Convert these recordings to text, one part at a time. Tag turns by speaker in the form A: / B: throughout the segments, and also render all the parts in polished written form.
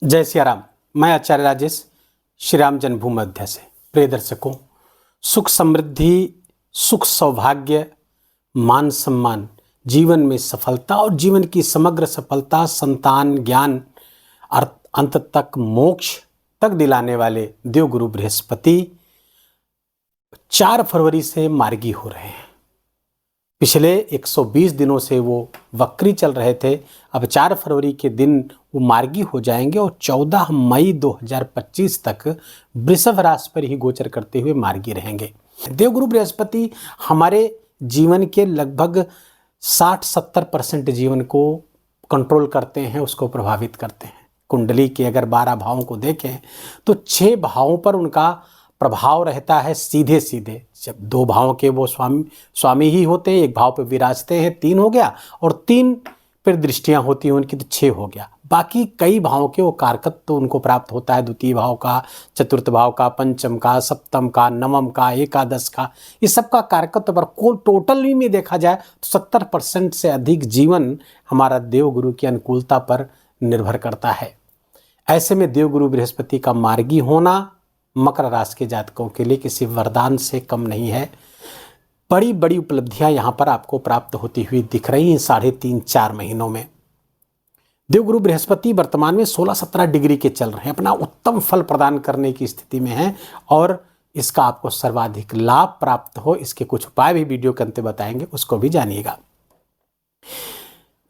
A: जय सिया राम। मैं आचार्य राजेश श्री राम जन्मभूमि अयोध्या से। प्रिय दर्शकों, सुख समृद्धि, सुख सौभाग्य, मान सम्मान, जीवन में सफलता और जीवन की समग्र सफलता, संतान, ज्ञान, अंत तक मोक्ष तक दिलाने वाले देवगुरु बृहस्पति 4 फरवरी से मार्गी हो रहे हैं। पिछले 120 दिनों से वो वक्री चल रहे थे। अब 4 फरवरी के दिन वो मार्गी हो जाएंगे और 14 मई 2025 तक वृषभ राशि पर ही गोचर करते हुए मार्गी रहेंगे। देवगुरु बृहस्पति हमारे जीवन के लगभग 60-70% जीवन को कंट्रोल करते हैं, उसको प्रभावित करते हैं। कुंडली के अगर 12 भावों को देखें तो 6 भावों पर उनका प्रभाव रहता है सीधे सीधे। जब 2 भावों के वो स्वामी ही होते हैं, एक भाव पर विराजते हैं, 3 हो गया, और 3 पर दृष्टियां होती हैं उनकी तो 6 हो गया। बाकी कई भावों के वो कारकत्व तो उनको प्राप्त होता है, द्वितीय भाव का, चतुर्थ भाव का, पंचम का, सप्तम का, नवम का, एकादश का, इस सब का कारकत्व पर कुल टोटल में देखा जाए तो 70% से अधिक जीवन हमारा देवगुरु की अनुकूलता पर निर्भर करता है। ऐसे में देवगुरु बृहस्पति का मार्गी होना मकर राशि के जातकों के लिए किसी वरदान से कम नहीं है। बड़ी बड़ी उपलब्धियां यहां पर आपको प्राप्त होती हुई दिख रही हैं 3.5-4 महीनों में। देवगुरु बृहस्पति वर्तमान में 16-17 डिग्री के चल रहे हैं, अपना उत्तम फल प्रदान करने की स्थिति में हैं और इसका आपको सर्वाधिक लाभ प्राप्त हो, इसके कुछ उपाय भी वीडियो के अंत बताएंगे, उसको भी जानिएगा।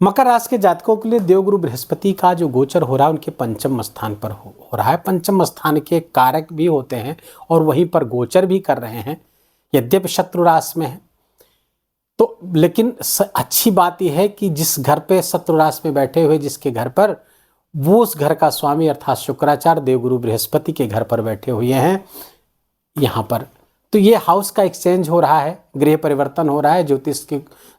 A: मकर राशि के जातकों के लिए देवगुरु बृहस्पति का जो गोचर हो रहा है उनके पंचम स्थान पर हो रहा है। पंचम स्थान के कारक भी होते हैं और वहीं पर गोचर भी कर रहे हैं, यद्यपि शत्रु राशि में है तो, लेकिन अच्छी बात यह है कि जिस घर पे शत्रु राशि में बैठे हुए जिसके घर पर, वो उस घर का स्वामी अर्थात शुक्राचार्य देवगुरु बृहस्पति के घर पर बैठे हुए हैं यहाँ पर। तो ये हाउस का एक्सचेंज हो रहा है, गृह परिवर्तन हो रहा है।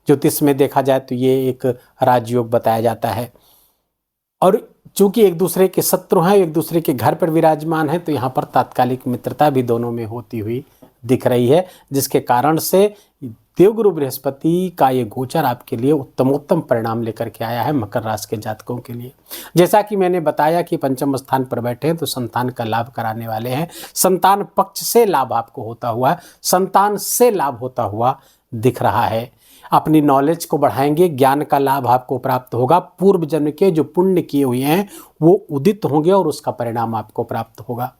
A: ज्योतिष में देखा जाए तो ये एक राजयोग बताया जाता है और चूंकि एक दूसरे के शत्रु हैं, एक दूसरे के घर पर विराजमान हैं, तो यहाँ पर तात्कालिक मित्रता भी दोनों में होती हुई दिख रही है, जिसके कारण से देवगुरु बृहस्पति का ये गोचर आपके लिए उत्तमोत्तम परिणाम लेकर के आया है मकर राशि के जातकों के लिए। जैसा कि मैंने बताया कि पंचम स्थान पर बैठे हैं तो संतान का लाभ कराने वाले हैं। संतान पक्ष से लाभ आपको होता हुआ, संतान से लाभ होता हुआ दिख रहा है। अपनी नॉलेज को बढ़ाएंगे, ज्ञान का लाभ आपको प्राप्त होगा। पूर्व जन्म के जो पुण्य किए हुए हैं वो उदित होंगे और उसका परिणाम आपको प्राप्त होगा।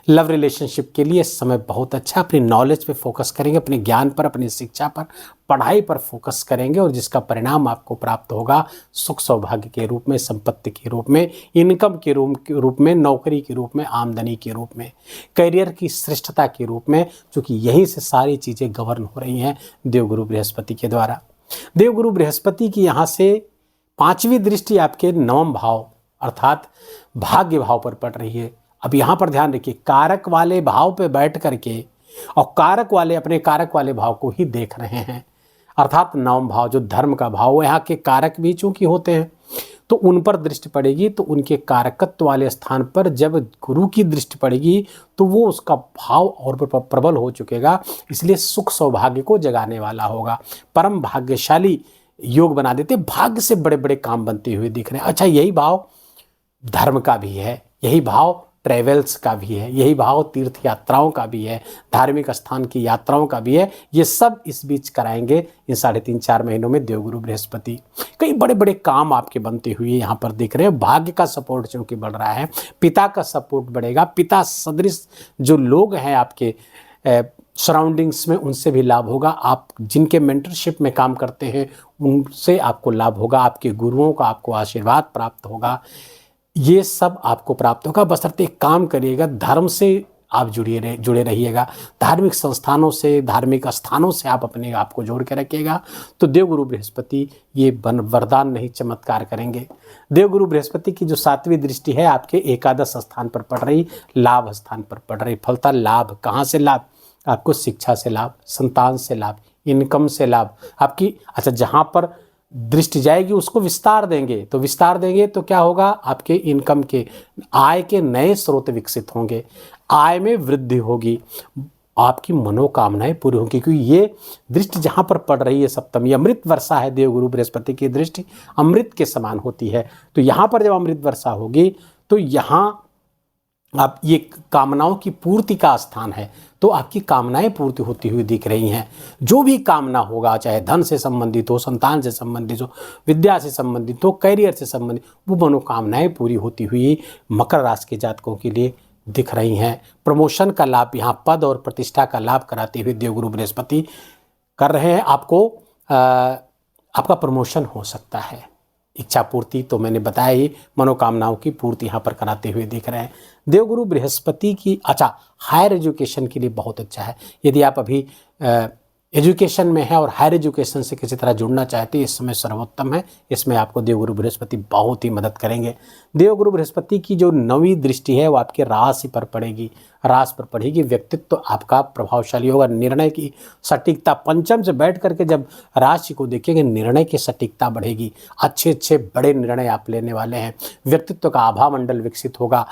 A: लव रिलेशनशिप के लिए समय बहुत अच्छा। अपनी नॉलेज पे फोकस करेंगे, अपने ज्ञान पर, अपनी शिक्षा पर, पढ़ाई पर फोकस करेंगे और जिसका परिणाम आपको प्राप्त होगा सुख सौभाग्य के रूप में, संपत्ति के रूप में, इनकम के रूप में, नौकरी के रूप में, आमदनी के रूप में, करियर की श्रेष्ठता के रूप में, क्योंकि यहीं से सारी चीज़ें गवर्न हो रही हैं देवगुरु बृहस्पति के द्वारा। देवगुरु बृहस्पति की यहाँ से 5वीं दृष्टि आपके 9वें भाव अर्थात भाग्य भाव पर पड़ रही है। अब यहाँ पर ध्यान रखिए, कारक वाले भाव पे बैठ करके और कारक वाले अपने कारक वाले भाव को ही देख रहे हैं, अर्थात 9वां भाव जो धर्म का भाव, यहाँ के कारक भी चूंकि होते हैं तो उन पर दृष्टि पड़ेगी, तो उनके कारकत्व वाले स्थान पर जब गुरु की दृष्टि पड़ेगी तो वो उसका भाव और प्रबल हो चुकेगा, इसलिए सुख सौभाग्य को जगाने वाला होगा। परम भाग्यशाली योग बना देते, भाग्य से बड़े बड़े काम बनते हुए दिख रहे हैं। अच्छा, यही भाव धर्म का भी है, यही भाव ट्रेवल्स का भी है, यही भाव तीर्थ यात्राओं का भी है, धार्मिक स्थान की यात्राओं का भी है। ये सब इस बीच कराएंगे इन 3.5-4 महीनों में देवगुरु बृहस्पति। कई बड़े बड़े काम आपके बनते हुए यहाँ पर दिख रहे हैं। भाग्य का सपोर्ट चूंकि बढ़ रहा है, पिता का सपोर्ट बढ़ेगा, पिता सदृश जो लोग हैं आपके सराउंडिंग्स में उनसे भी लाभ होगा। आप जिनके मेंटरशिप में काम करते हैं उनसे आपको लाभ होगा, आपके गुरुओं का आपको आशीर्वाद प्राप्त होगा। ये सब आपको प्राप्त होगा, बशर्ते काम करिएगा, धर्म से आप जुड़े रहिएगा, धार्मिक संस्थानों से, धार्मिक स्थानों से आप अपने आप को जोड़ के रखिएगा, तो देवगुरु बृहस्पति ये वरदान नहीं चमत्कार करेंगे। देवगुरु बृहस्पति की जो 7वीं दृष्टि है आपके एकादश स्थान पर पड़ रही, लाभ स्थान पर पड़ रही। फलता लाभ, कहाँ से लाभ? आपको शिक्षा से लाभ, संतान से लाभ, इनकम से लाभ आपकी। अच्छा, जहाँ पर दृष्टि जाएगी उसको विस्तार देंगे, तो विस्तार देंगे तो क्या होगा? आपके इनकम के, आय के नए स्रोत विकसित होंगे, आय में वृद्धि होगी, आपकी मनोकामनाएं पूरी होंगी, क्योंकि ये दृष्टि जहाँ पर पड़ रही है सप्तमी, अमृत वर्षा है। देवगुरु बृहस्पति की दृष्टि अमृत के समान होती है, तो यहाँ पर जब अमृत वर्षा होगी तो यहाँ आप ये कामनाओं की पूर्ति का स्थान है, तो आपकी कामनाएं पूर्ति होती हुई दिख रही हैं। जो भी कामना होगा, चाहे धन से संबंधित हो, संतान से संबंधित हो, विद्या से संबंधित हो, करियर से संबंधित, वो मनोकामनाएं पूरी होती हुई मकर राशि के जातकों के लिए दिख रही हैं। प्रमोशन का लाभ, यहाँ पद और प्रतिष्ठा का लाभ कराते हुए देवगुरु बृहस्पति कर रहे हैं। आपको आपका प्रमोशन हो सकता है। इच्छा पूर्ति तो मैंने बताया ही, मनोकामनाओं की पूर्ति यहाँ पर कराते हुए दिख रहे हैं। देवगुरु बृहस्पति की हायर एजुकेशन के लिए बहुत अच्छा है। यदि आप अभी एजुकेशन में है और हायर एजुकेशन से किसी तरह जुड़ना चाहते हैं, इस समय सर्वोत्तम है। इसमें आपको देवगुरु बृहस्पति बहुत ही मदद करेंगे। देवगुरु बृहस्पति की जो 9वीं दृष्टि है वो आपके राशि पर पड़ेगी, राशि पर पड़ेगी। व्यक्तित्व तो आपका प्रभावशाली होगा। निर्णय की सटीकता, पंचम से बैठ करके जब राशि को देखेंगे, निर्णय की सटीकता बढ़ेगी। अच्छे अच्छे बड़े निर्णय आप लेने वाले हैं। व्यक्तित्व का आभा मंडल विकसित होगा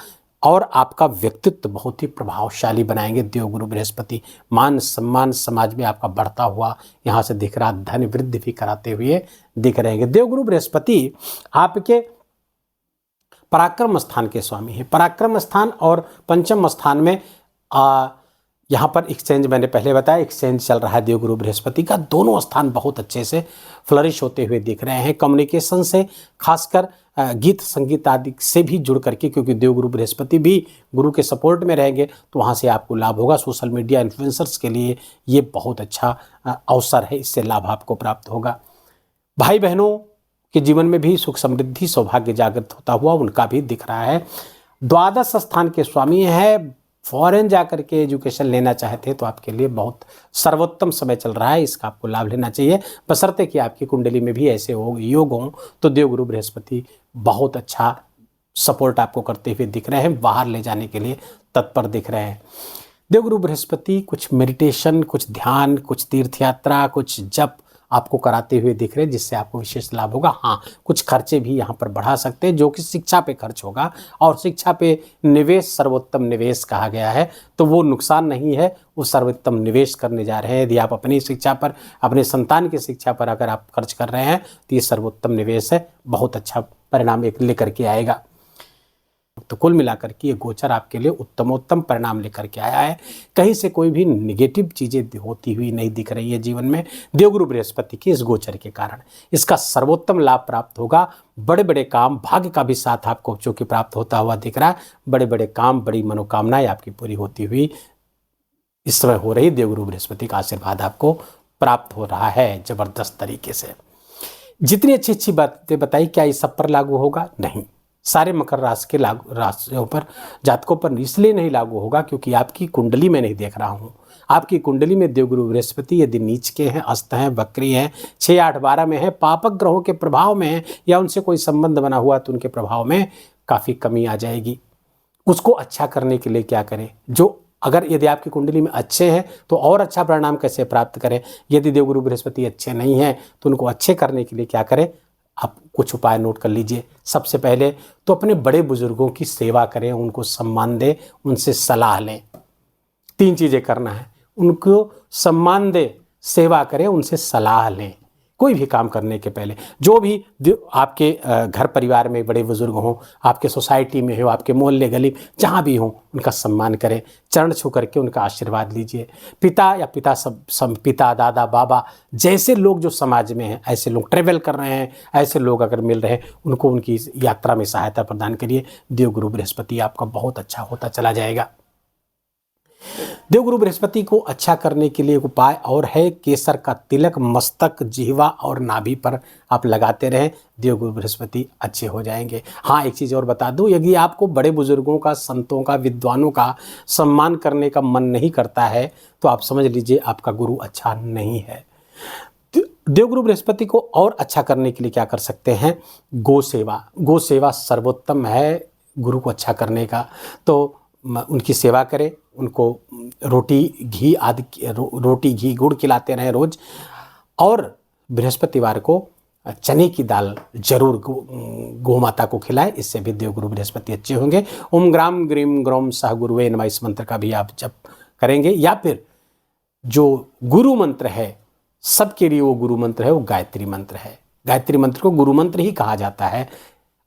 A: और आपका व्यक्तित्व बहुत ही प्रभावशाली बनाएंगे देवगुरु बृहस्पति। मान सम्मान समाज में आपका बढ़ता हुआ यहाँ से दिख रहा, धन वृद्धि भी कराते हुए दिख रहेंगे। देवगुरु बृहस्पति आपके पराक्रम स्थान के स्वामी हैं। पराक्रम स्थान और पंचम स्थान में यहाँ पर एक्सचेंज, मैंने पहले बताया एक्सचेंज चल रहा है देवगुरु बृहस्पति का। दोनों स्थान बहुत अच्छे से फ्लरिश होते हुए दिख रहे हैं। कम्युनिकेशन से, खासकर गीत संगीत आदि से भी जुड़ करके, क्योंकि देवगुरु बृहस्पति भी गुरु के सपोर्ट में रहेंगे, तो वहाँ से आपको लाभ होगा। सोशल मीडिया इन्फ्लुएंसर्स के लिए ये बहुत अच्छा अवसर है, इससे लाभ आपको प्राप्त होगा। भाई बहनों के जीवन में भी सुख समृद्धि सौभाग्य जागृत होता हुआ उनका भी दिख रहा है। द्वादश स्थान के स्वामी है। फॉरेन जाकर के एजुकेशन लेना चाहते हैं तो आपके लिए बहुत सर्वोत्तम समय चल रहा है, इसका आपको लाभ लेना चाहिए, बशर्ते कि आपकी कुंडली में भी ऐसे योग हों। तो देवगुरु बृहस्पति बहुत अच्छा सपोर्ट आपको करते हुए दिख रहे हैं, बाहर ले जाने के लिए तत्पर दिख रहे हैं। देवगुरु बृहस्पति कुछ मेडिटेशन, कुछ ध्यान, कुछ तीर्थ यात्रा, कुछ जप आपको कराते हुए दिख रहे हैं, जिससे आपको विशेष लाभ होगा। हाँ, कुछ खर्चे भी यहाँ पर बढ़ा सकते हैं, जो कि शिक्षा पे खर्च होगा, और शिक्षा पे निवेश सर्वोत्तम निवेश कहा गया है, तो वो नुकसान नहीं है, वो सर्वोत्तम निवेश करने जा रहे हैं। यदि आप अपनी शिक्षा पर, अपने संतान की शिक्षा पर अगर आप खर्च कर रहे हैं तो ये सर्वोत्तम निवेश है, बहुत अच्छा परिणाम एक लेकर के आएगा। तो कुल मिलाकर के ये गोचर आपके लिए उत्तमोत्तम परिणाम लेकर के आया है। कहीं से कोई भी नेगेटिव चीज़ें होती हुई नहीं दिख रही है जीवन में, देवगुरु बृहस्पति के इस गोचर के कारण इसका सर्वोत्तम लाभ प्राप्त होगा। बड़े बड़े काम, भाग्य का भी साथ आपको चूँकि प्राप्त होता हुआ दिख रहा है। बड़े बड़े काम, बड़ी मनोकामनाएं आपकी पूरी होती हुई इस समय हो रही। देवगुरु बृहस्पति का आशीर्वाद आपको प्राप्त हो रहा है जबरदस्त तरीके से। जितनी अच्छी अच्छी बातें बताई, क्या ये सब पर लागू होगा? नहीं, सारे मकर राशि के राशियों पर, जातकों पर इसलिए नहीं लागू होगा क्योंकि आपकी कुंडली में नहीं देख रहा हूँ। आपकी कुंडली में देवगुरु बृहस्पति यदि नीच के हैं, अस्त हैं, वक्री हैं, 6, 8, 12 में है, पापक ग्रहों के प्रभाव में है, या उनसे कोई संबंध बना हुआ तो उनके प्रभाव में काफ़ी कमी आ जाएगी। उसको अच्छा करने के लिए क्या करें? यदि आपकी कुंडली में अच्छे हैं तो और अच्छा परिणाम कैसे प्राप्त करें? यदि देवगुरु बृहस्पति अच्छे नहीं हैं तो उनको अच्छे करने के लिए क्या करें? आप कुछ उपाय नोट कर लीजिए। सबसे पहले तो अपने बड़े बुजुर्गों की सेवा करें, उनको सम्मान दें, उनसे सलाह लें। 3 चीज़ें करना है, उनको सम्मान दें, सेवा करें, उनसे सलाह लें। कोई भी काम करने के पहले, जो भी आपके घर परिवार में बड़े बुजुर्ग हों, आपके सोसाइटी में हो, आपके मोहल्ले गली जहाँ भी हों, उनका सम्मान करें, चरण छू करके उनका आशीर्वाद लीजिए। पिता या पिता, दादा, बाबा जैसे लोग जो समाज में हैं, ऐसे लोग ट्रेवल कर रहे हैं, ऐसे लोग अगर मिल रहे हैं, उनको उनकी यात्रा में सहायता प्रदान करिए। देवगुरु बृहस्पति आपका बहुत अच्छा होता चला जाएगा। देवगुरु बृहस्पति को अच्छा करने के लिए एक उपाय और है, केसर का तिलक मस्तक, जिह्वा और नाभि पर आप लगाते रहें, देवगुरु बृहस्पति अच्छे हो जाएंगे। हाँ, एक चीज़ और बता दूं, यदि आपको बड़े बुजुर्गों का, संतों का, विद्वानों का सम्मान करने का मन नहीं करता है तो आप समझ लीजिए आपका गुरु अच्छा नहीं है। देवगुरु बृहस्पति को और अच्छा करने के लिए क्या कर सकते हैं? गौ सेवा सर्वोत्तम है गुरु को अच्छा करने का। तो उनकी सेवा करें, उनको रोटी घी गुड़ खिलाते रहें रोज, और बृहस्पतिवार को चने की दाल जरूर गौ माता को खिलाएं, इससे भी देवगुरु बृहस्पति अच्छे होंगे। ओम ग्राम ग्रीम ग्रोम सह गुरुवे नमः, इस मंत्र का भी आप जप करेंगे, या फिर जो गुरु मंत्र है सबके लिए वो गुरु मंत्र है, वो गायत्री मंत्र है। गायत्री मंत्र को गुरु मंत्र ही कहा जाता है।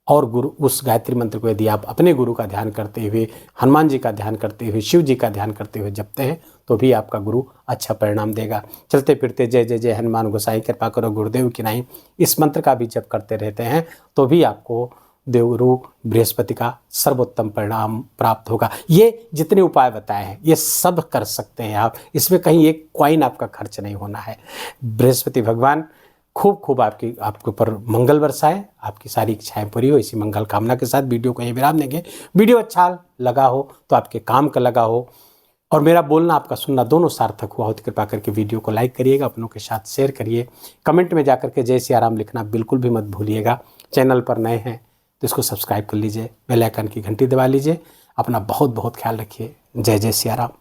A: और गुरु उस गायत्री मंत्र को यदि आप अपने गुरु का ध्यान करते हुए, हनुमान जी का ध्यान करते हुए, शिव जी का ध्यान करते हुए जपते हैं तो भी आपका गुरु अच्छा परिणाम देगा। चलते फिरते जय जय जय हनुमान गोसाई कृपा करो गुरुदेव की नाई, इस मंत्र का भी जप करते रहते हैं तो भी आपको देवगुरु बृहस्पति का सर्वोत्तम परिणाम प्राप्त होगा। ये जितने उपाय बताए हैं ये सब कर सकते हैं आप, इसमें कहीं एक कॉइन आपका खर्च नहीं होना है। बृहस्पति भगवान खूब खूब आपके ऊपर मंगल बरसाए, आपकी सारी इच्छाएं पूरी हो। इसी मंगल कामना के साथ वीडियो को यहीं विराम देंगे। वीडियो अच्छा लगा हो तो आपके काम का लगा हो और मेरा बोलना आपका सुनना दोनों सार्थक हुआ हो तो कृपा करके वीडियो को लाइक करिएगा, अपनों के साथ शेयर करिए, कमेंट में जाकर के जय सिया राम लिखना बिल्कुल भी मत भूलिएगा। चैनल पर नए हैं तो इसको सब्सक्राइब कर लीजिए, बेल आइकन की घंटी दबा लीजिए। अपना बहुत बहुत ख्याल रखिए। जय जय सिया राम।